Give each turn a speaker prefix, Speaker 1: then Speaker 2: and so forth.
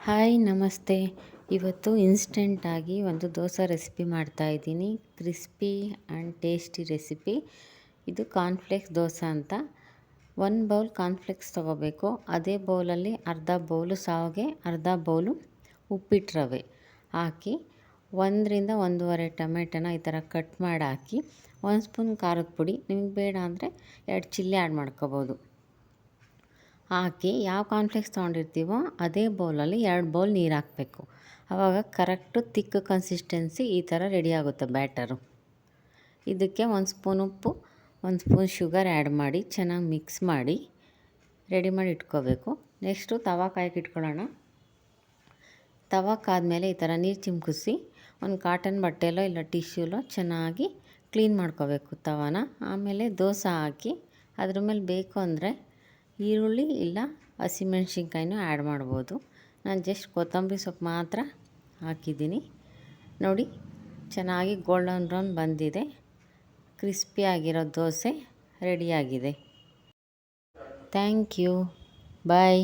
Speaker 1: Hi ನಮಸ್ತೆ. ಇವತ್ತು ಇನ್ಸ್ಟೆಂಟಾಗಿ ಒಂದು ದೋಸೆ ರೆಸಿಪಿ ಮಾಡ್ತಾಯಿದ್ದೀನಿ. Crispy and tasty recipe. ಇದು ಕಾರ್ನ್‌ಫ್ಲೇಕ್ಸ್ ದೋಸೆ ಅಂತ. 1 ಬೌಲ್ ಕಾರ್ನ್‌ಫ್ಲೇಕ್ಸ್ ತೊಗೋಬೇಕು. ಅದೇ ಬೌಲಲ್ಲಿ ಅರ್ಧ ಬೌಲು ಶಾವಿಗೆ, ಅರ್ಧ ಬೌಲು ಉಪ್ಪಿಟ್ಟು ರವೆ ಹಾಕಿ 1 ರಿಂದ 1.5 ಟೊಮೆಟೊನ ಈ ಥರ ಕಟ್ ಮಾಡಿ ಹಾಕಿ, 1 ಸ್ಪೂನ್ ಖಾರದ ಪುಡಿ, ನಿಮಗೆ ಬೇಡ ಅಂದರೆ 2 ಚಿಲ್ಲಿ ಆ್ಯಡ್ ಮಾಡ್ಕೋಬೋದು ಹಾಕಿ, ಯಾವ ಕಾರ್ನ್‌ಫ್ಲೇಕ್ಸ್ ತೊಗೊಂಡಿರ್ತೀವೋ ಅದೇ ಬೌಲಲ್ಲಿ 2 ಬೌಲ್ ನೀರು ಹಾಕಬೇಕು. ಆವಾಗ ಕರೆಕ್ಟು ತಿಕ್ ಕನ್ಸಿಸ್ಟೆನ್ಸಿ ಈ ಥರ ರೆಡಿ ಆಗುತ್ತೆ ಬ್ಯಾಟರು. ಇದಕ್ಕೆ 1 ಸ್ಪೂನ್ ಉಪ್ಪು, 1 ಸ್ಪೂನ್ ಶುಗರ್ ಆ್ಯಡ್ ಮಾಡಿ ಚೆನ್ನಾಗಿ ಮಿಕ್ಸ್ ಮಾಡಿ ರೆಡಿ ಮಾಡಿ ಇಟ್ಕೋಬೇಕು. ನೆಕ್ಸ್ಟು ತವಾ ಕಾಯಕ್ಕೆ ಇಟ್ಕೊಳ್ಳೋಣ. ತವಾ ಕಾದ್ಮೇಲೆ ಈ ಥರ ನೀರು ಚಿಮ್ಕಿಸಿ ಒಂದು ಕಾಟನ್ ಬಟ್ಟೆಯಲ್ಲೋ ಇಲ್ಲ ಟಿಶ್ಯೂಲೋ ಚೆನ್ನಾಗಿ ಕ್ಲೀನ್ ಮಾಡ್ಕೋಬೇಕು ತವಾನ. ಆಮೇಲೆ ದೋಸೆ ಹಾಕಿ ಅದ್ರ ಮೇಲೆ ಬೇಕು ಅಂದರೆ ಈರುಳ್ಳಿ ಇಲ್ಲ ಹಸಿಮೆಣ್ಸಿನ್ಕಾಯಿನೂ ಆ್ಯಡ್ ಮಾಡ್ಬೋದು. ನಾನು ಜಸ್ಟ್ ಕೊತ್ತಂಬರಿ ಸೊಪ್ಪು ಮಾತ್ರ ಹಾಕಿದ್ದೀನಿ. ನೋಡಿ, ಚೆನ್ನಾಗಿ ಗೋಲ್ಡನ್ ಬ್ರೌನ್ ಬಂದಿದೆ. ಕ್ರಿಸ್ಪಿಯಾಗಿರೋ ದೋಸೆ ರೆಡಿಯಾಗಿದೆ. Thank you. ಬಾಯ್.